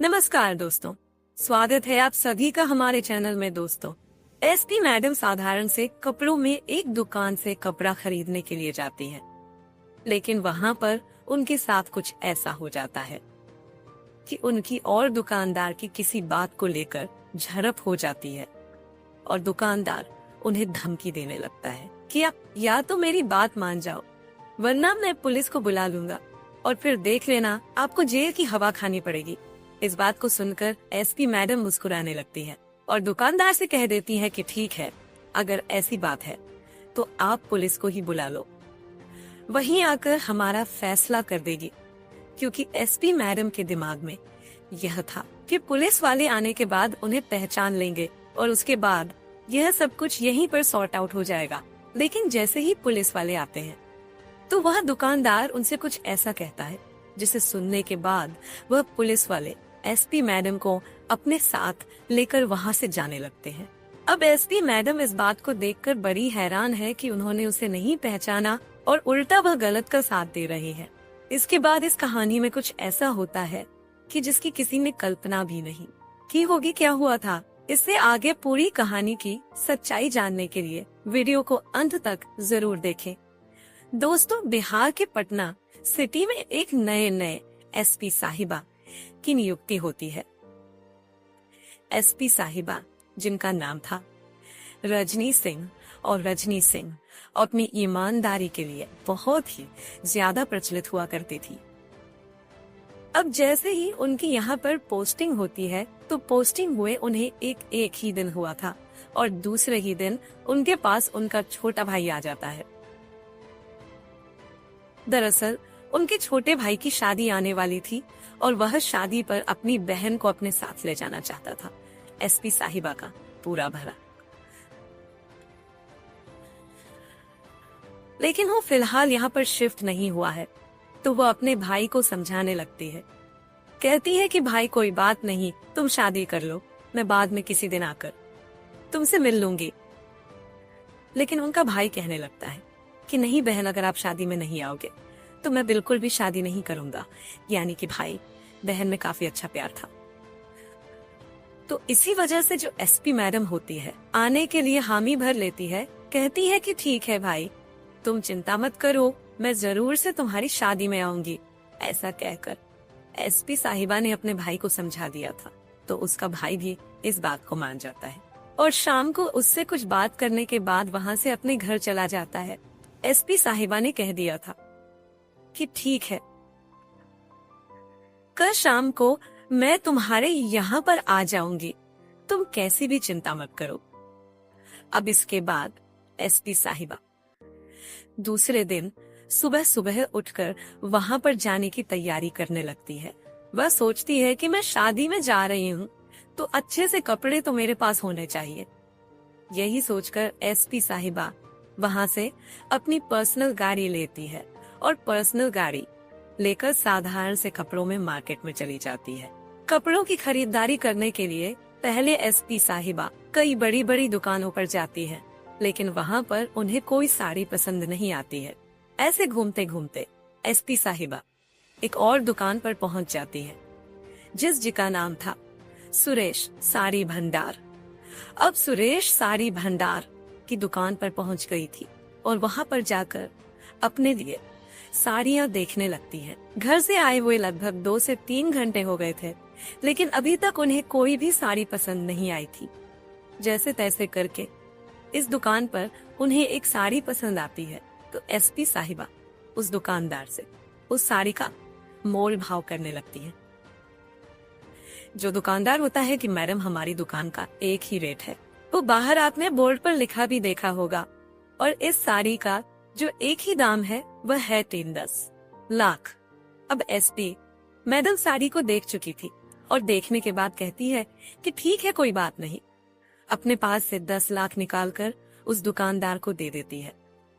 नमस्कार दोस्तों, स्वागत है आप सभी का हमारे चैनल में। दोस्तों, एसपी मैडम साधारण से कपड़ों में एक दुकान से कपड़ा खरीदने के लिए जाती हैं, लेकिन वहाँ पर उनके साथ कुछ ऐसा हो जाता है कि उनकी और दुकानदार की किसी बात को लेकर झड़प हो जाती है और दुकानदार उन्हें धमकी देने लगता है कि आप या तो मेरी बात मान जाओ, वरना मैं पुलिस को बुला लूंगा और फिर देख लेना आपको जेल की हवा खानी पड़ेगी। इस बात को सुनकर एसपी मैडम मुस्कुराने लगती है और दुकानदार से कह देती है कि ठीक है, अगर ऐसी बात है तो आप पुलिस को ही बुला लो, वहीं आकर हमारा फैसला कर देगी। क्योंकि एसपी मैडम के दिमाग में यह था कि पुलिस वाले आने के बाद उन्हें पहचान लेंगे और उसके बाद यह सब कुछ यहीं पर सॉर्ट आउट हो जाएगा। लेकिन जैसे ही पुलिस वाले आते हैं तो वह दुकानदार उनसे कुछ ऐसा कहता है जिसे सुनने के बाद वह पुलिस वाले एसपी मैडम को अपने साथ लेकर वहां से जाने लगते हैं। अब एसपी मैडम इस बात को देखकर बड़ी हैरान है कि उन्होंने उसे नहीं पहचाना और उल्टा वह गलत का साथ दे रहे हैं। इसके बाद इस कहानी में कुछ ऐसा होता है कि जिसकी किसी ने कल्पना भी नहीं की होगी। क्या हुआ था, इससे आगे पूरी कहानी की सच्चाई जानने के लिए वीडियो को अंत तक जरूर देखें। दोस्तों, बिहार के पटना सिटी में एक नए एसपी साहिबा की नियुक्ति होती है। एसपी साहिबा, जिनका नाम था रजनी सिंह, और रजनी सिंह अपनी ईमानदारी के लिए बहुत ही ज्यादा प्रचलित हुआ करती थी। अब जैसे ही उनकी यहाँ पर पोस्टिंग होती है तो पोस्टिंग हुए उन्हें एक ही दिन हुआ था और दूसरे ही दिन उनके पास उनका छोटा भाई आ जाता है। दरअसल उनके छोटे भाई की शादी आने वाली थी और वह शादी पर अपनी बहन को अपने साथ ले जाना चाहता था। एसपी साहिबा का पूरा भरा, लेकिन वो फिलहाल यहाँ पर शिफ्ट नहीं हुआ है तो वह अपने भाई को समझाने लगती है। कहती है कि भाई कोई बात नहीं, तुम शादी कर लो, मैं बाद में किसी दिन आकर तुमसे मिल लूंगी। लेकिन उनका भाई कहने लगता है कि नहीं बहन, अगर आप शादी में नहीं आओगे तो मैं बिल्कुल भी शादी नहीं करूंगा। यानी कि भाई बहन में काफी अच्छा प्यार था। तो इसी वजह से जो एसपी मैडम होती है आने के लिए हामी भर लेती है। कहती है कि ठीक है भाई, तुम चिंता मत करो, मैं जरूर से तुम्हारी शादी में आऊंगी। ऐसा कहकर एसपी साहिबा ने अपने भाई को समझा दिया था तो उसका भाई भी इस बात को मान जाता है और शाम को उससे कुछ बात करने के बाद वहाँ से अपने घर चला जाता है। एसपी साहिबा ने कह दिया था कि ठीक है, कल शाम को मैं तुम्हारे यहाँ पर आ जाऊंगी, तुम कैसी भी चिंता मत करो। अब इसके बाद एसपी साहिबा दूसरे दिन सुबह सुबह उठकर वहाँ पर जाने की तैयारी करने लगती है। वह सोचती है कि मैं शादी में जा रही हूँ तो अच्छे से कपड़े तो मेरे पास होने चाहिए। यही सोचकर एसपी साहिबा वहाँ से अपनी पर्सनल गाड़ी लेती है और पर्सनल गाड़ी लेकर साधारण से कपड़ों में मार्केट में चली जाती है। कपड़ों की खरीदारी करने के लिए पहले एसपी साहिबा कई बड़ी बड़ी दुकानों पर जाती है, लेकिन वहाँ पर उन्हें कोई साड़ी पसंद नहीं आती है। ऐसे घूमते घूमते एसपी साहिबा एक और दुकान पर पहुँच जाती है जिसका नाम था सुरेश साड़ी भंडार। अब सुरेश साड़ी भंडार की दुकान पर पहुँच गई थी और वहाँ पर जाकर अपने लिए साड़ियाँ देखने लगती है। घर से आए हुए लगभग 2 से 3 घंटे हो गए थे, लेकिन अभी तक उन्हें कोई भी साड़ी पसंद नहीं आई थी। जैसे तैसे करके इस दुकान पर उन्हें एक साड़ी पसंद आती है तो एसपी साहिबा उस दुकानदार से उस साड़ी का मोल भाव करने लगती है। जो दुकानदार होता है कि मैडम हमारी दुकान का एक ही रेट है, वो बाहर आपने बोर्ड पर लिखा भी देखा होगा, और इस साड़ी का जो एक ही दाम है वह है 3-10 लाख। अब एसपी मैडम साड़ी को देख चुकी थी और देखने के बाद कहती है कि ठीक है, कोई बात नहीं। अपने पास से 10 लाख निकालकर उस दुकानदार को दे देती है।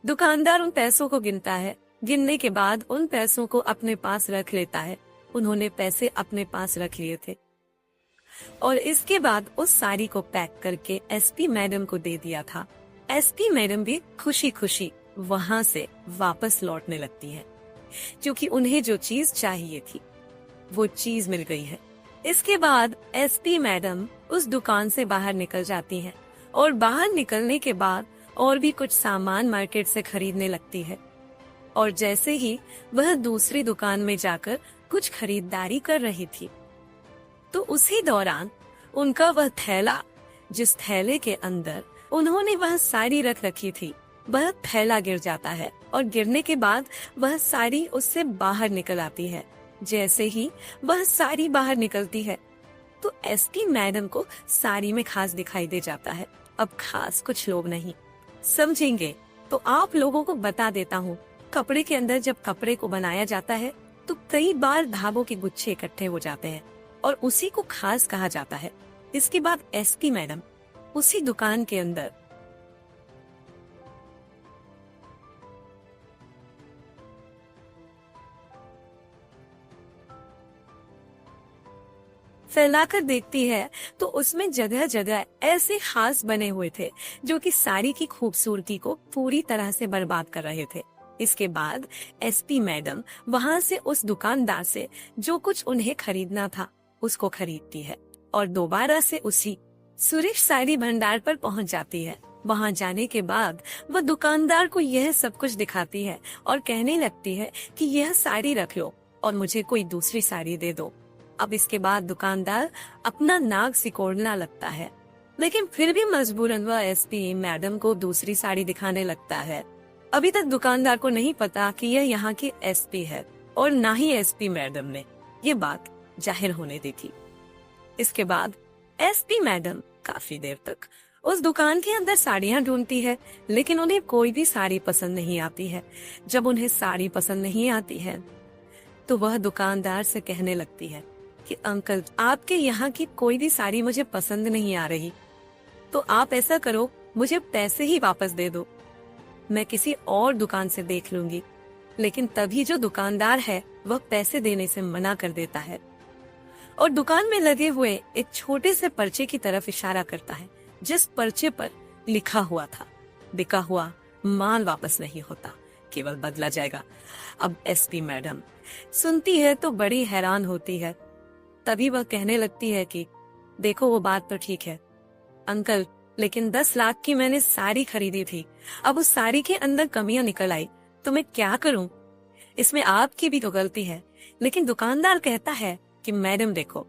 दुकानदार उन पैसों को गिनता है। गिनने के बाद उन पैसों को अपने पास रख लेता है। उन्होंने पैसे अपने पास रख लिए थे और इसके बाद उस साड़ी को पैक करके एसपी मैडम को दे दिया था। एसपी मैडम भी खुशी खुशी वहाँ से वापस लौटने लगती है, क्योंकि उन्हें जो चीज चाहिए थी वो चीज मिल गई है। इसके बाद एसपी मैडम उस दुकान से बाहर निकल जाती हैं और बाहर निकलने के बाद और भी कुछ सामान मार्केट से खरीदने लगती है। और जैसे ही वह दूसरी दुकान में जाकर कुछ खरीदारी कर रही थी, तो उसी दौरान उनका वह थैला, जिस थैले के अंदर उन्होंने वह साड़ी रख रखी थी, वह थैला गिर जाता है और गिरने के बाद वह साड़ी उससे बाहर निकल आती है। जैसे ही वह साड़ी बाहर निकलती है तो एसपी मैडम को साड़ी में खास दिखाई दे जाता है। अब खास कुछ लोग नहीं समझेंगे तो आप लोगों को बता देता हूँ, कपड़े के अंदर जब कपड़े को बनाया जाता है तो कई बार धागों के गुच्छे इकट्ठे हो जाते हैं और उसी को खास कहा जाता है। इसके बाद एसपी मैडम उसी दुकान के अंदर फैलाकर देखती है तो उसमें जगह जगह ऐसे खास बने हुए थे जो कि साड़ी की खूबसूरती को पूरी तरह से बर्बाद कर रहे थे। इसके बाद एसपी मैडम वहां से उस दुकानदार से जो कुछ उन्हें खरीदना था उसको खरीदती है और दोबारा से उसी सुरेश साड़ी भंडार पर पहुंच जाती है। वहां जाने के बाद वह दुकानदार को यह सब कुछ दिखाती है और कहने लगती है कि यह साड़ी रख लो और मुझे कोई दूसरी साड़ी दे दो। अब इसके बाद दुकानदार अपना नाक सिकोड़ना लगता है, लेकिन फिर भी मजबूरन वह एसपी मैडम को दूसरी साड़ी दिखाने लगता है। अभी तक दुकानदार को नहीं पता कि यह यहाँ की एसपी है और ना ही एसपी मैडम ने ये बात जाहिर होने दी थी। इसके बाद एसपी मैडम काफी देर तक उस दुकान के अंदर साड़ियां ढूंढती है, लेकिन उन्हें कोई भी साड़ी पसंद नहीं आती है। जब उन्हें साड़ी पसंद नहीं आती है तो वह दुकानदार से कहने लगती है कि अंकल, आपके यहाँ की कोई भी साड़ी मुझे पसंद नहीं आ रही, तो आप ऐसा करो, मुझे पैसे ही वापस दे दो, मैं किसी और दुकान से देख लूंगी। लेकिन तभी जो दुकानदार है वह पैसे देने से मना कर देता है और दुकान में लगे हुए एक छोटे से पर्चे की तरफ इशारा करता है, जिस पर्चे पर लिखा हुआ था, बिका हुआ माल वापस नहीं होता, केवल बदला जाएगा। अब एसपी मैडम सुनती है तो बड़ी हैरान होती है। तभी वह कहने लगती है कि देखो, वो बात तो ठीक है अंकल, लेकिन 10 लाख की मैंने साड़ी खरीदी थी, अब उस साड़ी के अंदर कमियां निकल आई तो मैं क्या करूं? इसमें आपकी भी तो गलती है। लेकिन दुकानदार कहता है कि मैडम देखो,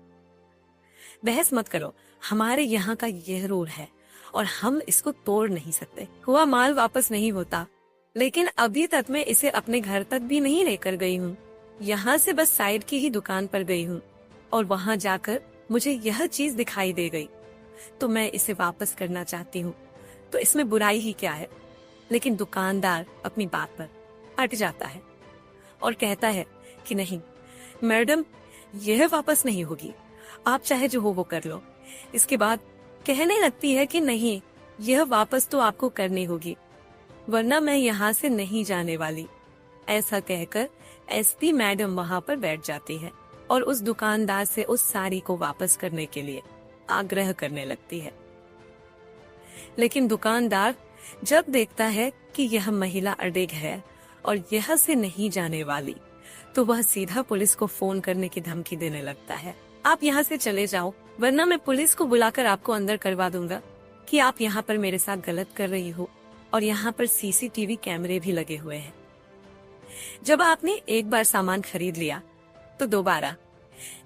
बहस मत करो, हमारे यहाँ का यह रूल है और हम इसको तोड़ नहीं सकते। हुआ माल वापस नहीं होता, लेकिन अभी तक मैं इसे अपने घर तक भी नहीं लेकर गई हूँ। यहाँ से बस साइड की ही दुकान पर गई हूँ और वहाँ जाकर मुझे यह चीज दिखाई दे गई, तो मैं इसे वापस करना चाहती हूँ, तो इसमें बुराई ही क्या है? लेकिन दुकानदार अपनी बात पर अट जाता है और कहता है कि नहीं मैडम, यह वापस नहीं होगी, आप चाहे जो हो वो कर लो। इसके बाद कहने लगती है कि नहीं, यह वापस तो आपको करनी होगी, वरना मैं यहाँ से नहीं जाने वाली। ऐसा कहकर एसपी मैडम वहाँ पर बैठ जाती है और उस दुकानदार से उस साड़ी को वापस करने के लिए आग्रह करने लगती है। लेकिन दुकानदार जब देखता है कि यह महिला अड़िग है और यह से नहीं जाने वाली, तो वह सीधा पुलिस को फोन करने की धमकी देने लगता है। आप यहाँ से चले जाओ, वरना मैं पुलिस को बुलाकर आपको अंदर करवा दूंगा कि आप यहाँ पर मेरे साथ गलत कर रही हो और यहाँ पर सीसीटीवी कैमरे भी लगे हुए हैं। जब आपने एक बार सामान खरीद लिया तो दोबारा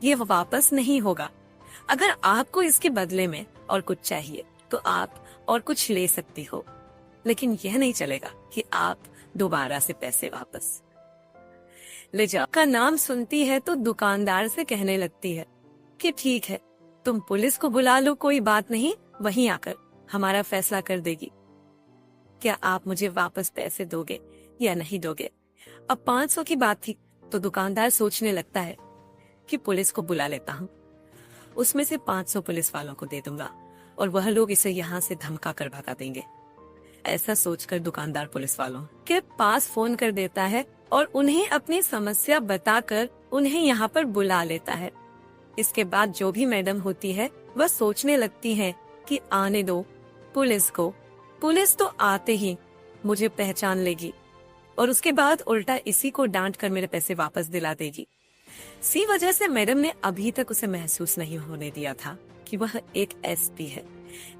ये वापस नहीं होगा। अगर आपको इसके बदले में और कुछ चाहिए तो आप और कुछ ले सकती हो, लेकिन यह नहीं चलेगा कि आप दोबारा से पैसे वापस ले जाओ। का नाम सुनती है तो दुकानदार से कहने लगती है कि ठीक है, तुम पुलिस को बुला लो, कोई बात नहीं, वहीं आकर हमारा फैसला कर देगी। क्या आप मुझे वापस पैसे दोगे या नहीं दोगे? अब 500 की बात थी तो दुकानदार सोचने लगता है कि पुलिस को बुला लेता हूँ, उसमें से 500 पुलिस वालों को दे दूंगा और वह लोग इसे यहाँ से धमका कर भगा देंगे। ऐसा सोचकर दुकानदार पुलिस वालों के पास फोन कर देता है और उन्हें अपनी समस्या बताकर उन्हें यहाँ पर बुला लेता है। इसके बाद जो भी मैडम होती है वह सोचने लगती है कि आने दो पुलिस को, पुलिस तो आते ही मुझे पहचान लेगी और उसके बाद उल्टा इसी को डांट कर मेरे पैसे वापस दिला देगी। इसी वजह से मैडम ने अभी तक उसे महसूस नहीं होने दिया था कि वह एक एसपी है,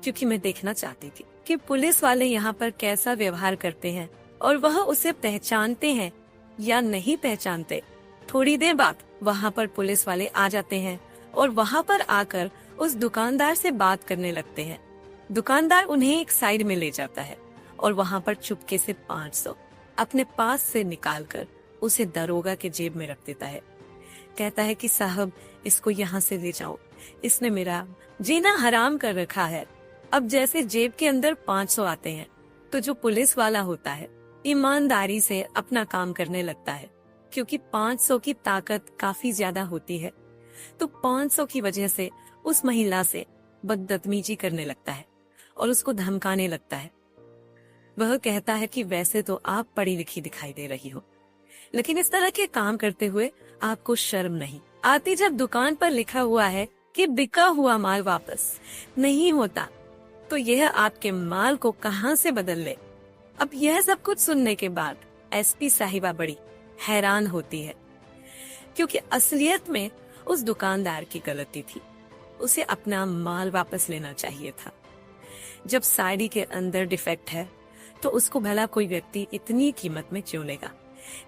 क्योंकि मैं देखना चाहती थी कि पुलिस वाले यहाँ पर कैसा व्यवहार करते हैं और वह उसे पहचानते हैं या नहीं पहचानते। थोड़ी देर बाद वहाँ पर पुलिस वाले आ जाते हैं और वहाँ पर आकर उस दुकानदार से बात करने लगते हैं। दुकानदार उन्हें एक साइड में ले जाता है और वहाँ पर चुपके से 500 अपने पास से निकालकर उसे दरोगा के जेब में रख देता है। कहता है कि साहब, इसको यहाँ से ले जाओ, इसने मेरा जीना हराम कर रखा है। अब जैसे जेब के अंदर 500 आते हैं तो जो पुलिस वाला होता है ईमानदारी से अपना काम करने लगता है, क्योंकि 500 की ताकत काफी ज्यादा होती है। तो 500 की वजह से उस महिला से बदतमीजी करने लगता है और उसको धमकाने लगता है। वह कहता है कि वैसे तो आप पढ़ी लिखी दिखाई दे रही हो, लेकिन इस तरह के काम करते हुए आपको शर्म नहीं आती? जब दुकान पर लिखा हुआ है कि बिका हुआ माल वापस नहीं होता, तो यह आपके माल को कहां से बदल ले? अब यह सब कुछ सुनने के बाद एसपी साहिबा बड़ी हैरान होती है, क्योंकि असलियत में उस दुकानदार की गलती थी। उसे अपना माल वापस लेना चाहिए था। जब साड़ी के अंदर डिफेक्ट है तो उसको भला कोई व्यक्ति इतनी कीमत में क्यों लेगा?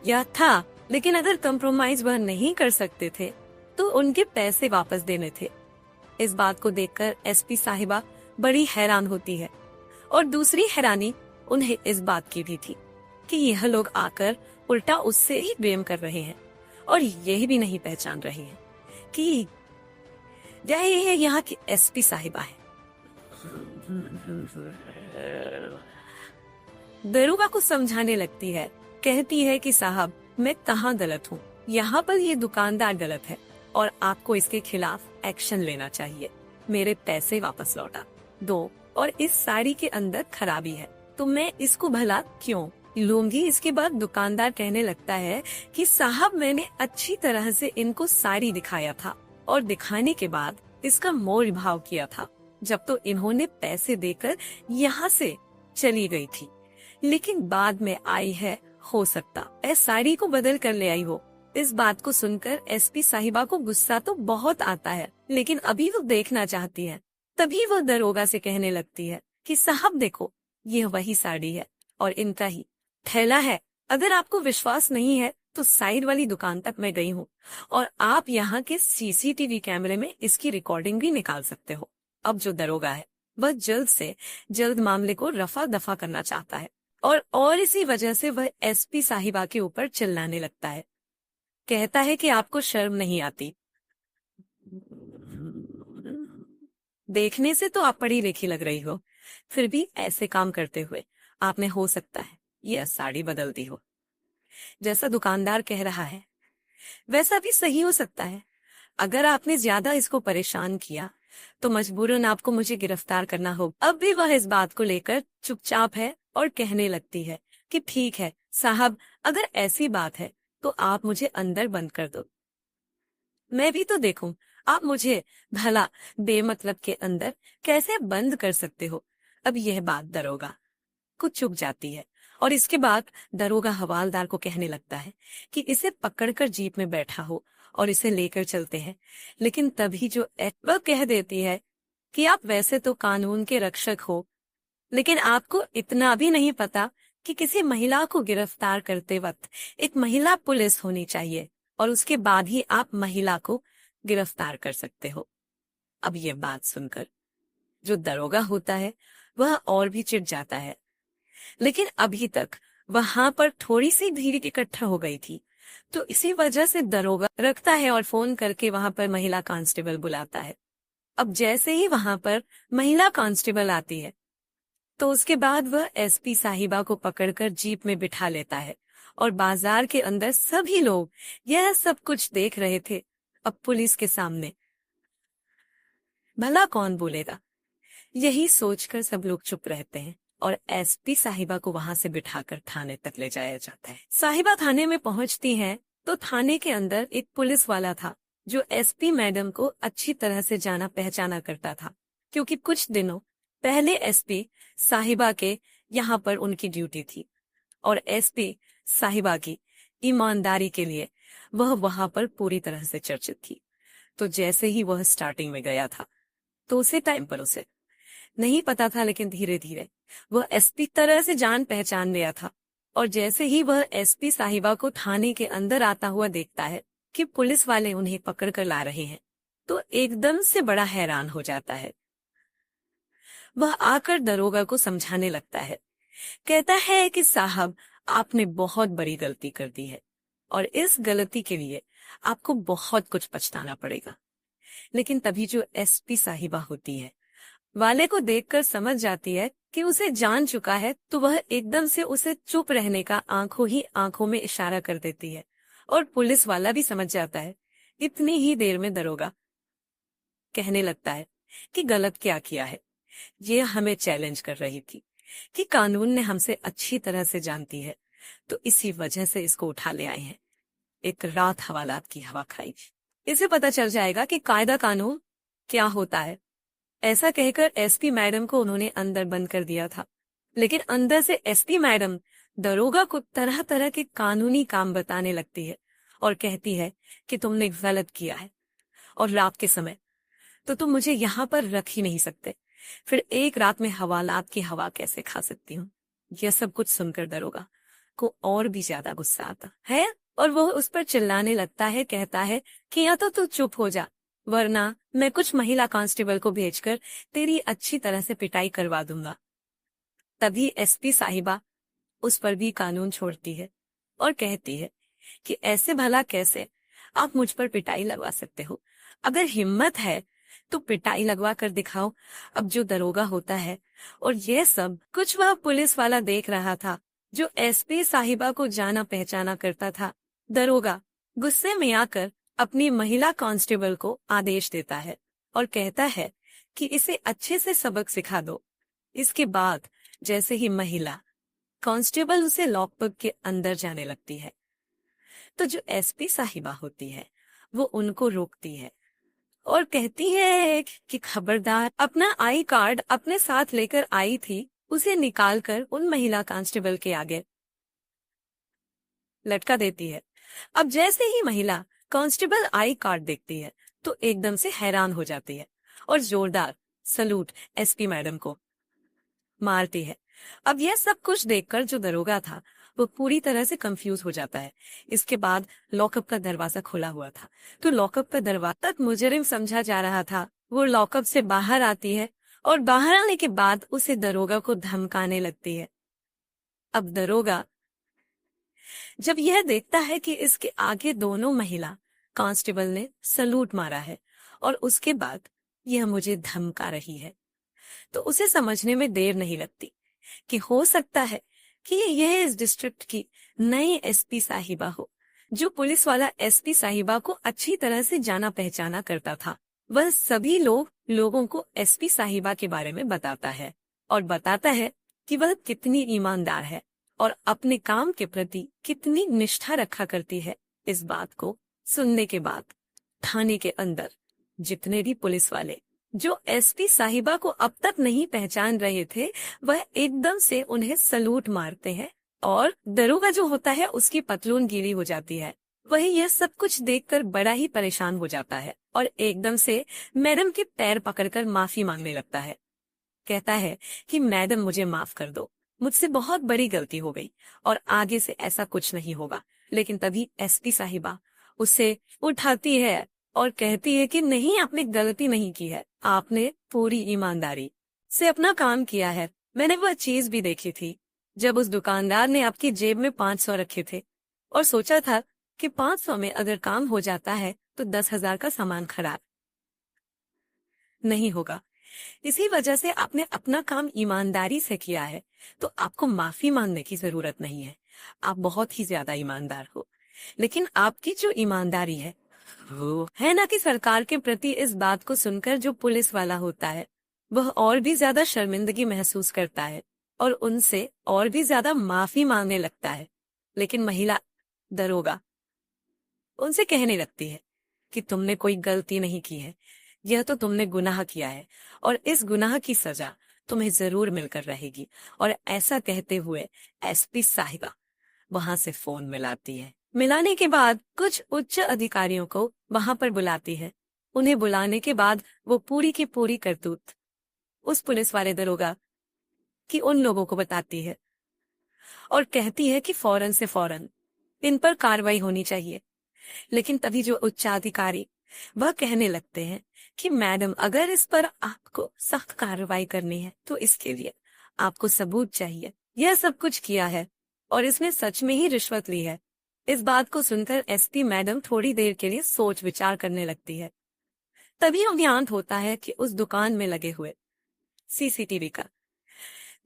या था, लेकिन अगर कंप्रोमाइज वह नहीं कर सकते थे तो उनके पैसे वापस देने थे। इस बात को देखकर एसपी साहिबा बड़ी हैरान होती है, और दूसरी हैरानी उन्हें इस बात की भी थी कि यह लोग आकर उल्टा उससे ही ब्लेम कर रहे हैं और यह भी नहीं पहचान रहे हैं कि यह यहाँ की एसपी साहिबा है। दरोगा को समझाने लगती है, कहती है कि साहब, मैं कहाँ गलत हूँ? यहाँ पर ये दुकानदार गलत है और आपको इसके खिलाफ एक्शन लेना चाहिए। मेरे पैसे वापस लौटा दो, और इस साड़ी के अंदर खराबी है तो मैं इसको भला क्यों लूंगी? इसके बाद दुकानदार कहने लगता है कि साहब, मैंने अच्छी तरह से इनको साड़ी दिखाया था और दिखाने के बाद इसका मोल भाव किया था, जब तो इन्होंने पैसे देकर यहाँ से चली गई थी, लेकिन बाद में आई है, हो सकता है साड़ी को बदल कर ले आई हो। इस बात को सुनकर एसपी साहिबा को गुस्सा तो बहुत आता है, लेकिन अभी वो देखना चाहती है। तभी वो दरोगा से कहने लगती है कि साहब देखो, यह वही साड़ी है और इनका ही थैला है। अगर आपको विश्वास नहीं है तो साइड वाली दुकान तक मैं गई हूँ और आप यहाँ के सीसीटीवी कैमरे में इसकी रिकॉर्डिंग भी निकाल सकते हो। अब जो दरोगा है वह जल्द से जल्द मामले को रफा दफा करना चाहता है और इसी वजह से वह एसपी साहिबा के ऊपर चिल्लाने लगता है। कहता है कि आपको शर्म नहीं आती? देखने से तो आप पढ़ी लिखी लग रही हो, फिर भी ऐसे काम करते हुए आपने हो सकता है यह साड़ी बदल दी हो। जैसा दुकानदार कह रहा है वैसा भी सही हो सकता है। अगर आपने ज्यादा इसको परेशान किया तो मजबूरन आपको मुझे गिरफ्तार करना होगा। अब भी वह इस बात को लेकर चुपचाप है और कहने लगती है कि ठीक है साहब, अगर ऐसी बात है तो आप मुझे अंदर बंद कर दो, मैं भी तो देखूं आप मुझे भला बेमतलब के अंदर कैसे बंद कर सकते हो। अब यह बात दरोगा को चुप जाती है और इसके बाद दरोगा हवालदार को कहने लगता है कि इसे पकड़कर जीप में बैठा हो और इसे लेकर चलते हैं। लेकिन तभी जो वह कह देती है कि आप वैसे तो कानून के रक्षक हो, लेकिन आपको इतना भी नहीं पता कि किसी महिला को गिरफ्तार करते वक्त एक महिला पुलिस होनी चाहिए और उसके बाद ही आप महिला को गिरफ्तार कर सकते हो। अब ये बात सुनकर जो दरोगा होता है वह और भी चिढ़ जाता है, लेकिन अभी तक वहां पर थोड़ी सी भीड़ इकट्ठा हो गई थी, तो इसी वजह से दरोगा रखता है और फोन करके वहां पर महिला कांस्टेबल बुलाता है। अब जैसे ही वहां पर महिला कांस्टेबल आती है तो उसके बाद वह एसपी साहिबा को पकड़कर जीप में बिठा लेता है और बाजार के अंदर सभी लोग यह सब कुछ देख रहे थे। अब पुलिस के सामने भला कौन बोलेगा, यही सोचकर सब लोग चुप रहते हैं और एसपी साहिबा को वहां से बिठाकर थाने तक ले जाया जाता है। साहिबा थाने में पहुंचती है तो थाने के अंदर एक पुलिस वाला था जो एसपी मैडम को अच्छी तरह से जाना पहचाना करता था, क्योंकि कुछ दिनों पहले एसपी साहिबा के यहाँ पर उनकी ड्यूटी थी और एसपी साहिबा की ईमानदारी के लिए वह वहां पर पूरी तरह से चर्चित थी। तो जैसे ही वह स्टार्टिंग में गया था तो उसे टाइम पर उसे नहीं पता था, लेकिन धीरे धीरे वह एसपी तरह से जान पहचान लिया था। और जैसे ही वह एसपी साहिबा को थाने के अंदर आता हुआ देखता है कि पुलिस वाले उन्हें पकड़ कर ला रहे हैं, तो एकदम से बड़ा हैरान हो जाता है। वह आकर दरोगा को समझाने लगता है। कहता है कि साहब, आपने बहुत बड़ी गलती कर दी है और इस गलती के लिए आपको बहुत कुछ पछताना पड़ेगा। लेकिन तभी जो एसपी साहिबा होती है, वाले को देखकर समझ जाती है कि उसे जान चुका है, तो वह एकदम से उसे चुप रहने का आंखों ही आंखों में इशारा कर देती है। और पुलिस वाला भी समझ जाता है। इतनी ही देर में दरोगा कहने लगता है कि गलत क्या किया है। ये हमें चैलेंज कर रही थी कि कानून ने हमसे अच्छी तरह से जानती है, तो इसी वजह से इसको उठा ले आए हैं। एक रात हवालात की हवा खाई, इसे पता चल जाएगा कि कायदा कानून क्या होता है। ऐसा कहकर एसपी मैडम को उन्होंने अंदर बंद कर दिया था। लेकिन अंदर से एसपी मैडम दरोगा को तरह तरह के कानूनी काम बताने लगती है और कहती है कि तुमने गलत किया है और रात के समय तो तुम मुझे यहाँ पर रख ही नहीं सकते, फिर एक रात में हवालात की हवा कैसे खा सकती हूँ। यह सब कुछ सुनकर दरोगा को और भी ज्यादा गुस्सा आता है और वह उस पर चिल्लाने लगता है। कहता है कि या तो तू चुप हो जा, वरना मैं कुछ महिला कांस्टेबल को भेजकर तेरी अच्छी तरह से पिटाई करवा दूंगा। तभी एसपी साहिबा उस पर भी कानून छोड़ती है और कहती है कि ऐसे भला कैसे आप मुझ पर पिटाई लगवा सकते हो? अगर हिम्मत है तो पिटाई लगवा कर दिखाओ। अब जो दरोगा होता है, और यह सब कुछ वह पुलिस वाला देख रहा था जो एसपी साहिबा को जाना पहचाना करता था। दरोगा गुस्से में आकर अपनी महिला कांस्टेबल को आदेश देता है और कहता है कि इसे अच्छे से सबक सिखा दो। इसके बाद जैसे ही महिला कांस्टेबल उसे लॉकअप के अंदर जाने लगती है, तो जो एसपी साहिबा होती है वो उनको रोकती है और कहती है कि खबरदार, अपना आई कार्ड अपने साथ लेकर आई थी, उसे निकालकर उन महिला कांस्टेबल के आगे लटका देती है। अब जैसे ही महिला कांस्टेबल आई कार्ड देखती है तो एकदम से हैरान हो जाती है और जोरदार सलूट एसपी मैडम को मारती है। अब यह सब कुछ देखकर जो दरोगा था वो पूरी तरह से कंफ्यूज हो जाता है। इसके बाद लॉकअप का दरवाजा खुला हुआ था, तो लॉकअप का दरवाजा तक मुजरिम समझा जा रहा था। वो लॉकअप से बाहर आती है और बाहर आने के बाद उसे दरोगा को धमकाने लगती है। अब दरोगा जब यह देखता है कि इसके आगे दोनों महिला कांस्टेबल ने सलूट मारा है और उसके बाद यह मुझे धमका रही है, तो उसे समझने में देर नहीं लगती कि हो सकता है कि यह इस डिस्ट्रिक्ट की नई एसपी साहिबा हो। जो पुलिस वाला एसपी साहिबा को अच्छी तरह से जाना पहचाना करता था, वह सभी लोगों को एसपी साहिबा के बारे में बताता है और बताता है कि वह कितनी ईमानदार है और अपने काम के प्रति कितनी निष्ठा रखा करती है। इस बात को सुनने के बाद थाने के अंदर जितने भी पुलिस वाले जो एसपी साहिबा को अब तक नहीं पहचान रहे थे, वह एकदम से उन्हें सलूट मारते हैं और दरोगा जो होता है उसकी पतलून गीली हो जाती है। वही यह सब कुछ देखकर बड़ा ही परेशान हो जाता है और एकदम से मैडम के पैर पकड़कर माफी मांगने लगता है। कहता है कि मैडम, मुझे माफ कर दो, मुझसे बहुत बड़ी गलती हो गई और आगे से ऐसा कुछ नहीं होगा। लेकिन तभी एसपी साहिबा उसे उठाती है और कहती है कि नहीं, आपने गलती नहीं की है, आपने पूरी ईमानदारी से अपना काम किया है। मैंने वह चीज भी देखी थी जब उस दुकानदार ने आपकी जेब में 500 रखे थे और सोचा था कि 500 में अगर काम हो जाता है तो 10,000 का सामान खराब नहीं होगा। इसी वजह से आपने अपना काम ईमानदारी से किया है, तो आपको माफी मांगने की जरूरत नहीं है। आप बहुत ही ज्यादा ईमानदार हो। लेकिन आपकी जो ईमानदारी है वो है ना कि सरकार के प्रति इस बात को सुनकर जो पुलिस वाला होता है वह और भी ज्यादा शर्मिंदगी महसूस करता है और उनसे और भी ज्यादा माफी मांगने लगता है। लेकिन महिला दरोगा उनसे कहने लगती है कि तुमने कोई गलती नहीं की है, यह तो तुमने गुनाह किया है और इस गुनाह की सजा तुम्हें जरूर मिलकर रहेगी। और ऐसा कहते हुए एसपी साहिबा वहां से फोन मिलाती है। मिलाने के बाद कुछ उच्च अधिकारियों को वहां पर बुलाती है। उन्हें बुलाने के बाद वो पूरी की पूरी करतूत उस पुलिस वाले दरोगा की उन लोगों को बताती है और कहती है कि फौरन से फौरन इन पर कार्रवाई होनी चाहिए। लेकिन तभी जो उच्चाधिकारी वह कहने लगते हैं कि मैडम, अगर इस पर आपको सख्त कार्रवाई करनी है तो इसके लिए आपको सबूत चाहिए। यह सब कुछ किया है और इसने सच में ही रिश्वत ली है। इस बात को सुनकर एसपी मैडम थोड़ी देर के लिए सोच विचार करने लगती है। तभी उन्हें ज्ञात होता है कि उस दुकान में लगे हुए सीसीटीवी का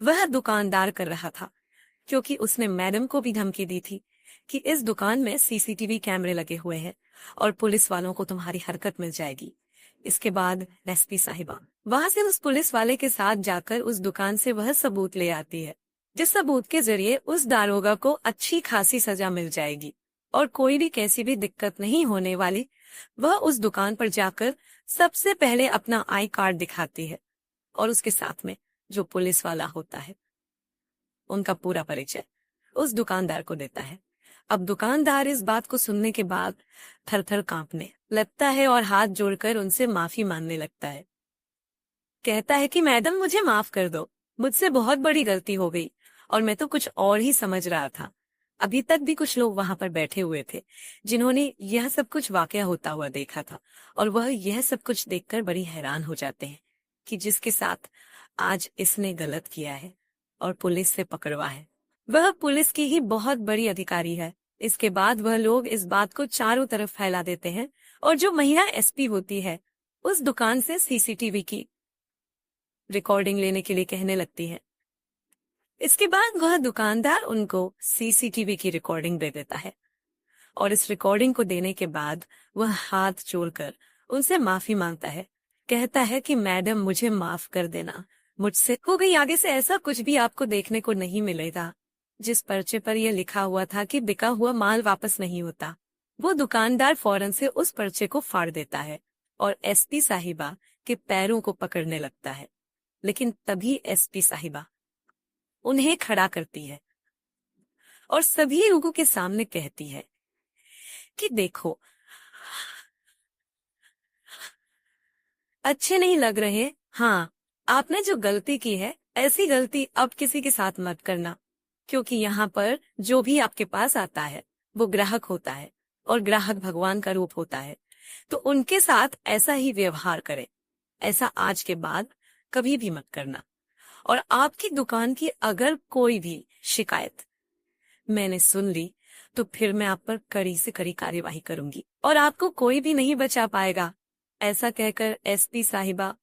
वह दुकानदार कर रहा था, क्योंकि उसने मैडम को भी धमकी दी थी कि इस दुकान में सीसीटीवी कैमरे लगे हुए हैं और पुलिस वालों को तुम्हारी हरकत मिल जाएगी। इसके बाद एसपी साहिबा वहां से उस पुलिस वाले के साथ जाकर उस दुकान से वह सबूत ले आती है, जिस सबूत के जरिए उस दारोगा को अच्छी खासी सजा मिल जाएगी और कोई भी कैसी भी दिक्कत नहीं होने वाली। वह उस दुकान पर जाकर सबसे पहले अपना आई कार्ड दिखाती है और उसके साथ में जो पुलिस वाला होता है उनका पूरा परिचय उस दुकानदार को देता है। अब दुकानदार इस बात को सुनने के बाद थर थर कांपने लगता है और हाथ जोड़कर उनसे माफी मांगने लगता है। कहता है कि मैडम, मुझे माफ कर दो, मुझसे बहुत बड़ी गलती हो गई और मैं तो कुछ और ही समझ रहा था। अभी तक भी कुछ लोग वहां पर बैठे हुए थे जिन्होंने यह सब कुछ वाकया होता हुआ देखा था और वह यह सब कुछ देखकर बड़ी हैरान हो जाते हैं कि जिसके साथ आज इसने गलत किया है और पुलिस से पकड़वा है, वह पुलिस की ही बहुत बड़ी अधिकारी है। इसके बाद वह लोग इस बात को चारों तरफ फैला देते हैं और जो महिला एसपी होती है उस दुकान से सीसीटीवी की रिकॉर्डिंग लेने के लिए कहने लगती है। इसके बाद वह दुकानदार उनको सीसीटीवी की रिकॉर्डिंग दे देता है और इस रिकॉर्डिंग को देने के बाद वह हाथ जोड़कर उनसे माफी मांगता है। कहता है कि मैडम, मुझे माफ कर देना, मुझसे हो गई, आगे से ऐसा कुछ भी आपको देखने को नहीं मिलेगा। जिस पर्चे पर यह लिखा हुआ था कि बिका हुआ माल वापस नहीं होता, वो दुकानदार फौरन से उस पर्चे को फाड़ देता है और एसपी साहिबा के पैरों को पकड़ने लगता है। लेकिन तभी एसपी साहिबा उन्हें खड़ा करती है और सभी लोगों के सामने कहती है कि देखो, अच्छे नहीं लग रहे। हाँ, आपने जो गलती की है ऐसी गलती अब किसी के साथ मत करना, क्योंकि यहाँ पर जो भी आपके पास आता है वो ग्राहक होता है और ग्राहक भगवान का रूप होता है, तो उनके साथ ऐसा ही व्यवहार करें। ऐसा आज के बाद कभी भी मत करना और आपकी दुकान की अगर कोई भी शिकायत मैंने सुन ली तो फिर मैं आप पर कड़ी से कड़ी कार्यवाही करूंगी और आपको कोई भी नहीं बचा पाएगा। ऐसा कहकर एसपी साहिबा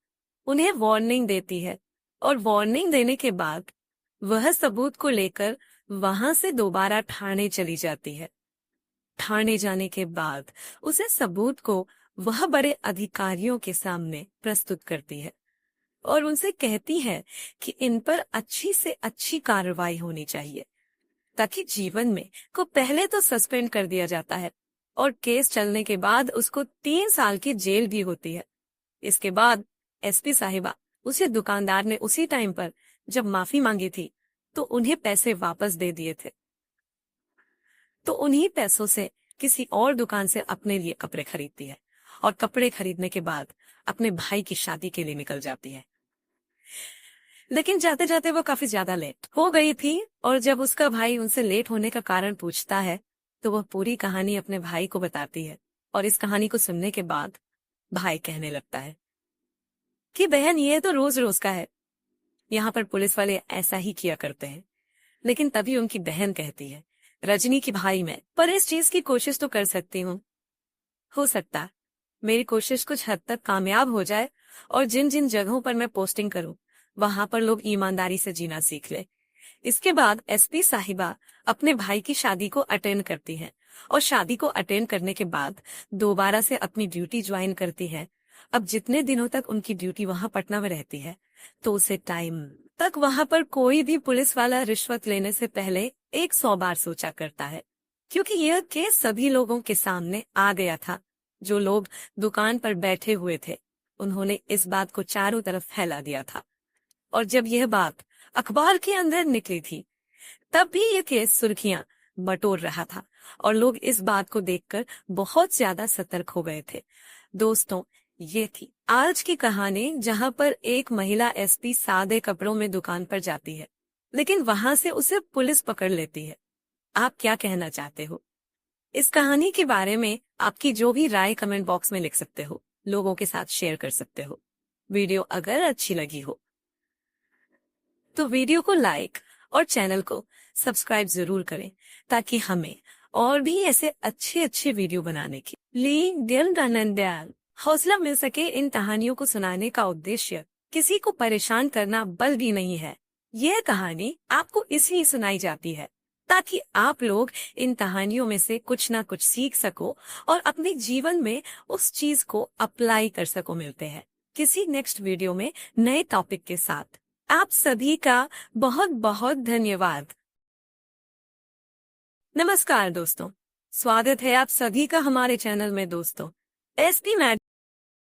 उन्हें वार्निंग देती है और वार्निंग देने के बाद वह सबूत को लेकर वहां से दोबारा थाने चली जाती है। थाने जाने के बाद उसे सबूत को वह बड़े अधिकारियों के सामने प्रस्तुत करती है और उनसे कहती है कि इन पर अच्छी से अच्छी कार्रवाई होनी चाहिए, ताकि जीवन में को पहले तो सस्पेंड कर दिया जाता है और केस चलने के बाद उसको 3 साल की जेल भी होती है। इसके बाद एसपी साहिबा उसे दुकानदार ने उसी टाइम पर जब माफी मांगी थी तो उन्हें पैसे वापस दे दिए थे, तो उन्हीं पैसों से किसी और दुकान से अपने लिए कपड़े खरीदती है और कपड़े खरीदने के बाद अपने भाई की शादी के लिए निकल जाती है। लेकिन जाते जाते वो काफी ज्यादा लेट हो गई थी और जब उसका भाई उनसे लेट होने का कारण पूछता है तो वह पूरी कहानी अपने भाई को बताती है और इस कहानी को सुनने के बाद भाई कहने लगता है कि बहन, ये तो रोज रोज का है, यहाँ पर पुलिस वाले ऐसा ही किया करते हैं। लेकिन तभी उनकी बहन कहती है, रजनी की भाई मैं, पर इस चीज की कोशिश तो कर सकती हूँ। हो सकता मेरी कोशिश कुछ हद तक कामयाब हो जाए और जिन जिन जगहों पर मैं पोस्टिंग करूं वहां पर लोग ईमानदारी से जीना सीख ले। इसके बाद एसपी साहिबा अपने भाई की शादी को अटेंड करती है और शादी को अटेंड करने के बाद दोबारा से अपनी ड्यूटी ज्वाइन करती है। अब जितने दिनों तक उनकी ड्यूटी वहां पटना में रहती है तो उसे टाइम तक वहां पर कोई भी पुलिस वाला रिश्वत लेने से पहले 100 बार सोचा करता है, क्योंकि यह केस सभी लोगों के सामने आ गया था। जो लोग दुकान पर बैठे हुए थे उन्होंने इस बात को चारों तरफ फैला दिया था और जब यह बात अखबार के अंदर निकली थी तब भी यह केस सुर्खियां बटोर रहा था और लोग इस बात को देखकर बहुत ज्यादा सतर्क हो गए थे। दोस्तों, ये थी आज की कहानी, जहां पर एक महिला एसपी सादे कपड़ों में दुकान पर जाती है, लेकिन वहां से उसे पुलिस पकड़ लेती है। आप क्या कहना चाहते हो इस कहानी के बारे में? आपकी जो भी राय कमेंट बॉक्स में लिख सकते हो, लोगों के साथ शेयर कर सकते हो। वीडियो अगर अच्छी लगी हो तो वीडियो को लाइक और चैनल को सब्सक्राइब जरूर करें, ताकि हमें और भी ऐसे अच्छे अच्छे वीडियो बनाने की दयाल हौसला मिल सके। इन कहानियों को सुनाने का उद्देश्य किसी को परेशान करना बल भी नहीं है। यह कहानी आपको इसलिए सुनाई जाती है ताकि आप लोग इन कहानियों में से कुछ ना कुछ सीख सको और अपने जीवन में उस चीज को अप्लाई कर सको। मिलते हैं किसी नेक्स्ट वीडियो में नए टॉपिक के साथ। आप सभी का बहुत बहुत धन्यवाद। नमस्कार दोस्तों, स्वागत है आप सभी का हमारे चैनल में। दोस्तों, एसपी मैड